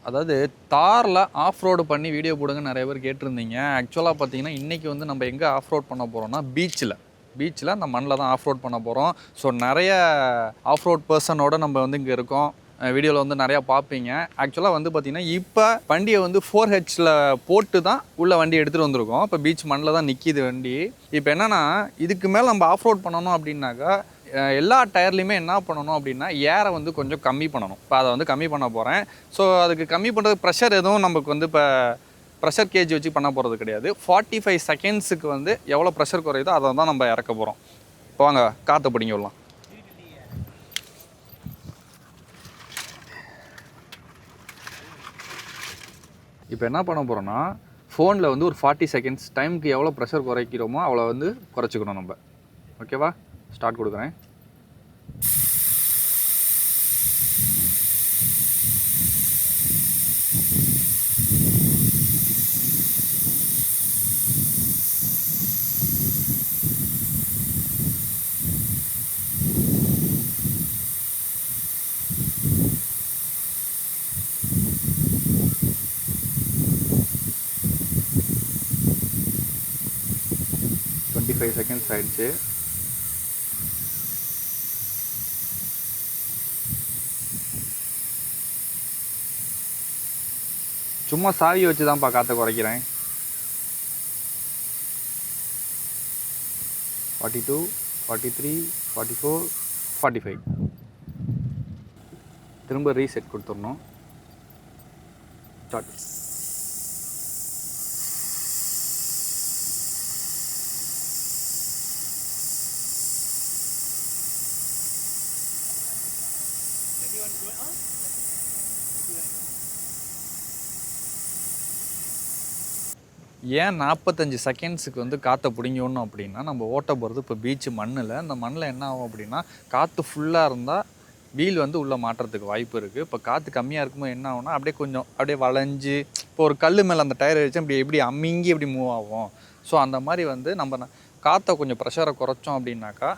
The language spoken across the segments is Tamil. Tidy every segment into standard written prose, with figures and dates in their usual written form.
அதாவது தாரில் ஆஃப் ரோடு பண்ணி வீடியோ போடுங்க நிறைய பேர் கேட்டிருந்தீங்க. ஆக்சுவலாக பார்த்தீங்கன்னா இன்றைக்கி வந்து நம்ம எங்கே ஆஃப் ரோட் பண்ண போகிறோம்னா பீச்சில் அந்த மண்ணில் தான் ஆஃப் ரோட் பண்ண போகிறோம். ஸோ நிறைய ஆஃப் ரோட் பர்சனோட நம்ம வந்து இங்கே இருக்கோம். வீடியோவில் வந்து நிறையா பார்ப்பீங்க. ஆக்சுவலாக வந்து பார்த்திங்கன்னா இப்போ வண்டியை வந்து 4Hல போட்டு தான் உள்ள வண்டி எடுத்துகிட்டு வந்திருக்கோம். இப்போ பீச் மண்ணில் தான் நிற்கிது வண்டி. இப்போ என்னென்னா இதுக்கு மேலே நம்ம ஆஃப் ரோட் பண்ணணும் அப்படின்னாக்கா எல்லா டயர்லையுமே என்ன பண்ணணும் அப்படின்னா ஏரை வந்து கொஞ்சம் கம்மி பண்ணணும். இப்போ அதை வந்து கம்மி பண்ண போகிறேன். ஸோ அதுக்கு கம்மி பண்ணுறது ப்ரெஷர் எதுவும் நமக்கு வந்து இப்போ ப்ரெஷர் கேஜ் வச்சு பண்ண போகிறது கிடையாது. 45 செகண்ட்ஸுக்கு வந்து எவ்வளோ ப்ரெஷர் குறையுதோ அதை தான் நம்ம இறக்க போகிறோம். இப்போ வாங்க காற்றை பிடிங்க விடலாம். இப்போ என்ன பண்ண போகிறோன்னா ஃபோனில் வந்து ஒரு 40 செகண்ட்ஸ் டைமுக்கு எவ்வளோ ப்ரெஷர் குறைக்கிறோமோ அவ்வளோ வந்து குறைச்சிக்கணும் நம்ம. ஓகேவா? ஸ்டார்ட் கொடுக்குறேன். ஃபைவ் செகண்ட்ஸ் ஆயிடுச்சு. சும்மா சாவியை வச்சு தான்ப்பா காற்றை குறைக்கிறேன். 42, 43, 44, 45. திரும்ப ரீசெட் கொடுத்துடணும். ஸ்டார்ட். ஏன் 45 செகண்ட்ஸுக்கு வந்து காற்றை பிடிங்கணும் அப்படின்னா நம்ம ஓட்ட போகிறது இப்போ பீச்சு மண்ணில். இந்த மண்ணில் என்ன ஆகும் அப்படின்னா காற்று ஃபுல்லாக இருந்தால் வீல் வந்து உள்ளே மாட்டுறதுக்கு வாய்ப்பு இருக்குது. இப்போ காற்று கம்மியாக இருக்கும்போது என்ன ஆகும்னா அப்படியே வளைஞ்சு இப்போ ஒரு கல் மேலே அந்த டயர் வச்சு எப்படி அமிங்கி எப்படி மூவ் ஆகும். ஸோ அந்த மாதிரி வந்து நம்ம காற்றை கொஞ்சம் ப்ரெஷரை குறைச்சோம் அப்படின்னாக்கா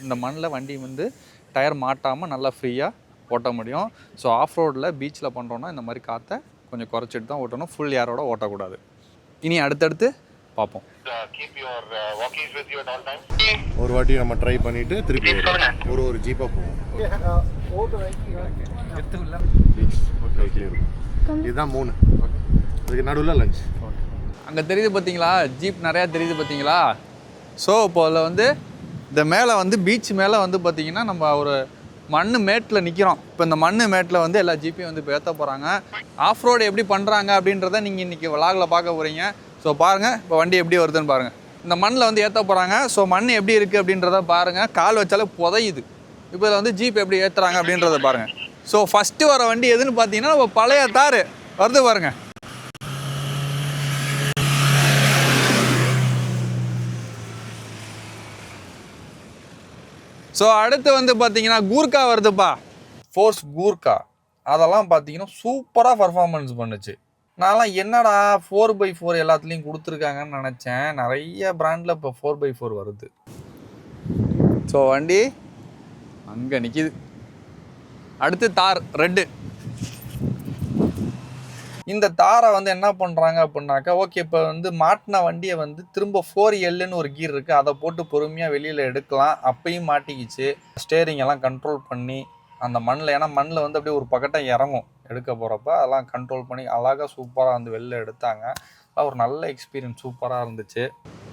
இந்த மண்ணில் வண்டி வந்து டயர் மாட்டாமல் நல்லா ஃப்ரீயாக ஓட்ட முடியும். ஸோ ஆஃப் ரோடில் பீச்சில் பண்ணுறோன்னா இந்த மாதிரி காற்றை கொஞ்சம் குறைச்சிட்டு தான் ஓட்டணும். ஃபுல் ஏரோட ஓட்டக்கூடாது. இனி அடுத்தடுத்து பார்ப்போம். ஒரு வாட்டி நம்ம ட்ரை பண்ணிட்டு திருப்பி ஒரு ஜீப்பா போவோம். இதுதான் 3. அதுக்கு நடுவில் லஞ்ச். அங்கே தெரியுது பார்த்தீங்களா, ஜீப் நிறையா தெரியுது பார்த்தீங்களா. ஸோ இப்போ அதில் வந்து இந்த மேலே வந்து பீச் மேலே வந்து பார்த்திங்கன்னா நம்ம ஒரு மண் மேட்டில் நிற்கிறோம். இப்போ இந்த மண் மேட்டில் வந்து எல்லா ஜிபியும் வந்து இப்போ ஏற்ற போகிறாங்க. ஆஃப் ரோடு எப்படி பண்ணுறாங்க அப்படின்றத நீங்கள் இன்றைக்கி விலாகில் பார்க்க போகிறீங்க. ஸோ பாருங்கள் இப்போ வண்டி எப்படி வருதுன்னு பாருங்கள். இந்த மண்ணில் வந்து ஏற்ற போகிறாங்க. ஸோ மண் எப்படி இருக்குது அப்படின்றத பாருங்கள். கால் வச்சாலே புதையுது. இப்போ இதில் வந்து ஜீப் எப்படி ஏற்றுறாங்க அப்படின்றத பாருங்கள். ஸோ ஃபஸ்ட்டு வர வண்டி எதுன்னு பார்த்தீங்கன்னா நம்ம பழைய தார் வருது பாருங்கள். ஸோ அடுத்து வந்து பார்த்தீங்கன்னா கூர்க்கா வருதுப்பா. ஃபோர்ஸ் கூர்க்கா அதெல்லாம் பார்த்தீங்கன்னா சூப்பராக பர்ஃபார்மன்ஸ் பண்ணுச்சு. நான்லாம் என்னடா 4x4 எல்லாத்துலேயும் கொடுத்துருக்காங்கன்னு நினச்சேன். நிறைய பிராண்டில் இப்போ 4x4 வருது. ஸோ வண்டி அங்கே நிற்கிது. அடுத்து தார் ரெட்டு. இந்த தாரை வந்து என்ன பண்ணுறாங்க அப்படின்னாக்கா ஓகே இப்போ வந்து மாட்டின வண்டியை வந்து திரும்ப 4Lன்னு ஒரு கீர் இருக்குது, அதை போட்டு பொறுமையாக வெளியில் எடுக்கலாம். அப்பையும் மாட்டிக்கிச்சு. ஸ்டேரிங் எல்லாம் கண்ட்ரோல் பண்ணி அந்த மண்ணில், ஏன்னா மண்ணில் வந்து அப்படியே ஒரு பக்கெட்டை இறங்கும் எடுக்க போகிறப்ப, அதெல்லாம் கண்ட்ரோல் பண்ணி அழகாக சூப்பராக வந்து வெளில எடுத்தாங்க. ஒரு நல்ல எக்ஸ்பீரியன்ஸ் சூப்பராக இருந்துச்சு.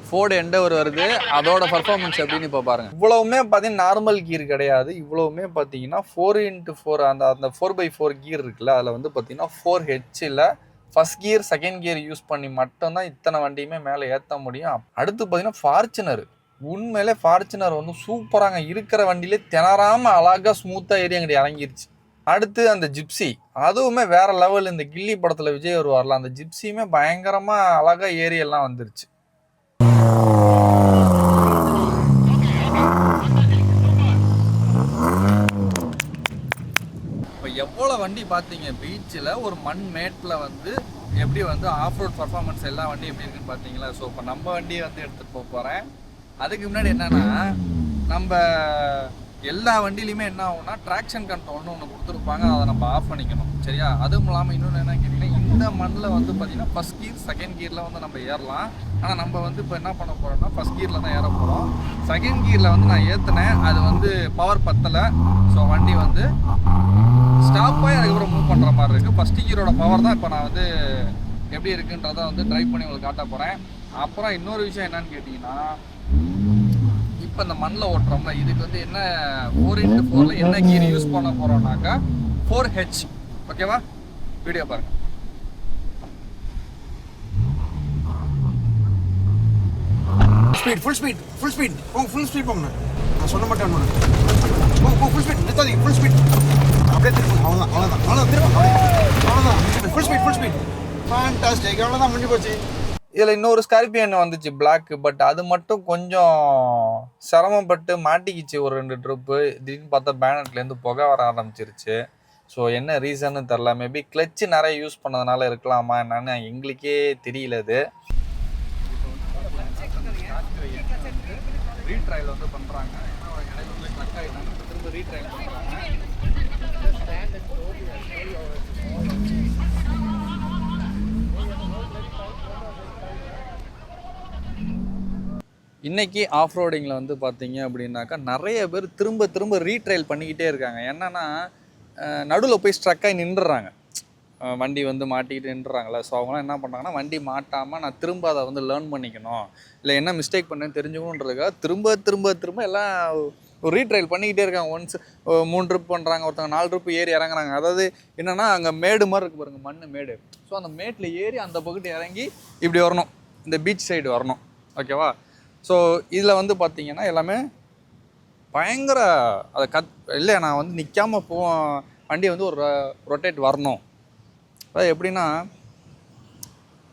ஃபோர்டு எண்டவர் வருது, அதோட பர்ஃபார்மன்ஸ் எப்படின்னு இப்போ பாருங்கள். இவ்வளவுமே பார்த்தீங்கன்னா நார்மல் கீர் கிடையாது. இவ்வளவுமே பார்த்தீங்கன்னா 4x4 அந்த 4x4 கீர் இருக்குல்ல, அதில் வந்து பார்த்தீங்கன்னா 4Hல first gear second gear use பண்ணி மட்டும்தான் இத்தனை வண்டியுமே மேலே ஏற்ற முடியும். அடுத்து பார்த்தீங்கன்னா ஃபார்ச்சுனர். உண்மையிலே ஃபார்ச்சுனர் வந்து சூப்பராங்க. இருக்கிற வண்டியிலே திணறாமல் அழகாக ஸ்மூத்தாக ஏறி அங்கிட்டு இறங்கிருச்சு. அடுத்து அந்த ஜிப்சி, அதுவுமே வேற லெவல். இந்த கில்லி படத்தில் விஜய் வருவார்ல, அந்த ஜிப்சியுமே பயங்கரமாக அழகாக ஏரி எல்லாம் வந்துருச்சு. இப்போ எவ்வளோ வண்டி பார்த்தீங்க பீச்சில் ஒரு மண் மேட்டில் வந்து எப்படி வந்து ஆஃப் ரோட் பர்ஃபார்மன்ஸ் எல்லா வண்டியும் எப்படி இருக்குன்னு பார்த்தீங்களா. ஸோ இப்போ நம்ம வண்டியை வந்து எடுத்துகிட்டு போக போகிறேன். அதுக்கு முன்னாடி என்னென்னா நம்ம எல்லா வண்டியிலையுமே என்ன ஆகும்னா ட்ராக்ஷன் கண்ட்ரோல்னு ஒன்று கொடுத்துருப்பாங்க, அதை நம்ம ஆஃப் பண்ணிக்கணும் சரியா. அதுவும் இல்லாமல் இன்னொன்று என்ன கேட்டிங்கன்னா, இந்த மண்ணில் வந்து பார்த்திங்கன்னா ஃபஸ்ட் கீர் செகண்ட் கீரில் வந்து நம்ம ஏறலாம். ஆனால் நம்ம வந்து இப்போ என்ன பண்ண போகிறோம்னா ஃபஸ்ட் கீரில் தான் ஏற போகிறோம். செகண்ட் கீரில் வந்து நான் ஏற்றினேன், அது வந்து பவர் பத்தலை. ஸோ வண்டி வந்து ஸ்டாப் ஆகி அதுக்கப்புறம் மூவ் பண்ணுற மாதிரி இருக்குது. ஃபஸ்ட் கீரோட பவர் தான் இப்போ நான் வந்து எப்படி இருக்குன்றதை வந்து ட்ரைவ் பண்ணி உங்களுக்கு காட்ட போகிறேன். அப்புறம் இன்னொரு விஷயம் என்னன்னு கேட்டிங்கன்னா, இப்போ இந்த மண்ணில் ஓட்டுறோம்ல, இதுக்கு வந்து என்ன 4x4ல என்ன கீர் யூஸ் பண்ண போகிறோம்னாக்கா 4H. ஓகேவா, வீடியோ பாருங்க. ஃபுல் ஸ்பீட் போங்க, ஃபுல் ஸ்பீட் போங்க. நான் சொல்ல மாட்டேன் போங்க, ஃபுல் ஸ்பீட் நிறுத்தாதீங்க, ஃபுல் ஸ்பீட் அப்படியே திரும்ப. அவ்வளோதான் திரும்ப, அவ்வளோதான் ஃபுல் ஸ்பீட் ஃபேண்டாஸ்டிக். அவ்வளோதான் முடிஞ்சு போச்சு. இதில் இன்னொரு ஸ்கார்பியன் வந்துச்சு பிளாக், பட் அது மட்டும் கொஞ்சம் சிரமப்பட்டு மாட்டிக்கிச்சு ஒரு 2 ட்ரிப்பு. திடீர்னு பார்த்தா பேனட்லேருந்து புகை வர ஆரம்பிச்சிருச்சு. ஸோ என்ன ரீசன்னு தெரில, மேபி கிளச்சு நிறைய யூஸ் பண்ணதுனால இருக்கலாமா என்னன்னு எங்களுக்கே தெரியல. இது ரீட்ரையல் வந்து பண்ணுறாங்க, இடையில கிளக் ஆகிட்டாங்க, திரும்ப ரீட்ரையல் பண்ணுறாங்க. இன்றைக்கி ஆஃப் ரோடிங்கில் வந்து பார்த்தீங்க அப்படின்னாக்கா நிறைய பேர் திரும்ப ரீட்ரையல் பண்ணிக்கிட்டே இருக்காங்க. என்னென்னா நடுவில் போய் ஸ்ட்ரக்காகி நின்றுறாங்க, வண்டி வந்து மாட்டிக்கிட்டு நின்றுறாங்களே. ஸோ அவங்களாம் என்ன பண்ணுறாங்கன்னா, வண்டி மாட்டாமல் நான் திரும்ப அதை வந்து லேர்ன் பண்ணிக்கணும், இல்லை என்ன மிஸ்டேக் பண்ணேன்னு தெரிஞ்சுக்கணுன்றதுக்காக திரும்ப எல்லாம் ஒரு ரீட்ரையல் பண்ணிக்கிட்டே இருக்காங்க. ஒன்ஸ் 3 ட்ரிப் பண்ணுறாங்க, ஒருத்தவங்க 4 ட்ரிப் ஏறி இறங்குறாங்க. அதாவது என்னென்னா, அங்கே மேடு மாதிரி இருக்குது பாருங்கள், மண் மேடு. ஸோ அந்த மேட்டில் ஏறி அந்த பக்கத்து இறங்கி இப்படி வரணும், இந்த பீச் சைடு வரணும். ஓகேவா. ஸோ இதில் வந்து பார்த்திங்கன்னா எல்லாமே பயங்கர அதை இல்லை நான் வந்து நிற்காமல் வண்டியை வந்து ஒரு ரொட்டேட் வரணும். அதாவது எப்படின்னா,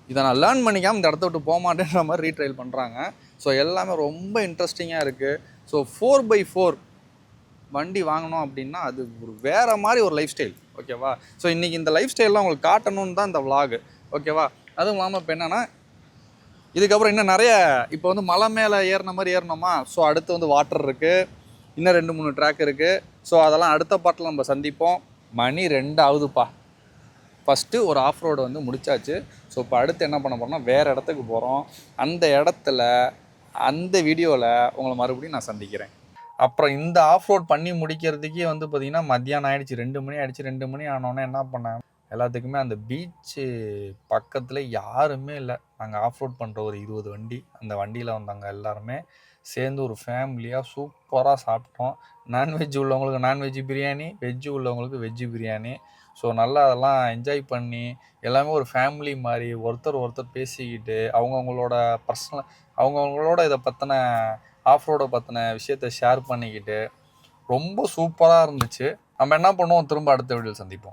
இதை நான் லேர்ன் பண்ணிக்காமல் இந்த இடத்த விட்டு போக மாட்டேன்ற மாதிரி ரீட்ரைல் பண்ணுறாங்க. ஸோ எல்லாமே ரொம்ப இன்ட்ரெஸ்டிங்காக இருக்குது. ஸோ 4x4 வண்டி வாங்கணும் அப்படின்னா அது ஒரு வேறு மாதிரி ஒரு லைஃப் ஸ்டைல். ஓகேவா. ஸோ இன்றைக்கி இந்த லைஃப் ஸ்டைல்லாம் உங்களுக்கு காட்டணுன்னு தான் இந்த விலாகு. ஓகேவா. அதுவும் இல்லாமல் இப்போ என்னென்னா, இதுக்கப்புறம் இன்னும் நிறைய இப்போ வந்து மலை மேலே ஏறின மாதிரி ஏறணுமா. ஸோ அடுத்து வந்து வாட்டர் இருக்குது, இன்னும் 2-3 ட்ராக் இருக்குது. ஸோ அதெல்லாம் அடுத்த பாட்டில் நம்ம சந்திப்போம். மணி 2 ஆகுதுப்பா. ஃபஸ்ட்டு ஒரு ஆஃப் ரோடு வந்து முடிச்சாச்சு. ஸோ இப்போ அடுத்து என்ன பண்ண போகிறோம்னா, வேறு இடத்துக்கு போகிறோம். அந்த இடத்துல அந்த வீடியோவில் உங்களை மறுபடியும் நான் சந்திக்கிறேன். அப்புறம் இந்த ஆஃப் ரோட் பண்ணி முடிக்கிறதுக்கே வந்து பார்த்திங்கன்னா மத்தியானம் ஆகிடுச்சு, 2 மணி ஆகிடுச்சு. 2 மணி ஆனோடனே என்ன பண்ணேன், எல்லாத்துக்குமே அந்த பீச்சு பக்கத்தில் யாருமே இல்லை. நாங்கள் ஆஃப் ரோட் பண்ணுற ஒரு 20 வண்டி, அந்த வண்டியில் வந்தாங்க எல்லாருமே சேர்ந்து ஒரு ஃபேமிலியாக சூப்பராக சாப்பிட்டோம். நான்வெஜ் உள்ளவங்களுக்கு நான்வெஜ் பிரியாணி, வெஜ்ஜு உள்ளவங்களுக்கு வெஜ்ஜு பிரியாணி. ஸோ நல்லா அதெல்லாம் என்ஜாய் பண்ணி எல்லாமே ஒரு ஃபேமிலி மாதிரி ஒருத்தர் பேசிக்கிட்டு அவங்கவுங்களோட இதை பற்றின ஆஃப் ரோடை பற்றின விஷயத்தை ஷேர் பண்ணிக்கிட்டு ரொம்ப சூப்பராக இருந்துச்சு. நம்ம என்ன பண்ணுவோம், திரும்ப அடுத்த வீடியோவில் சந்திப்போம்.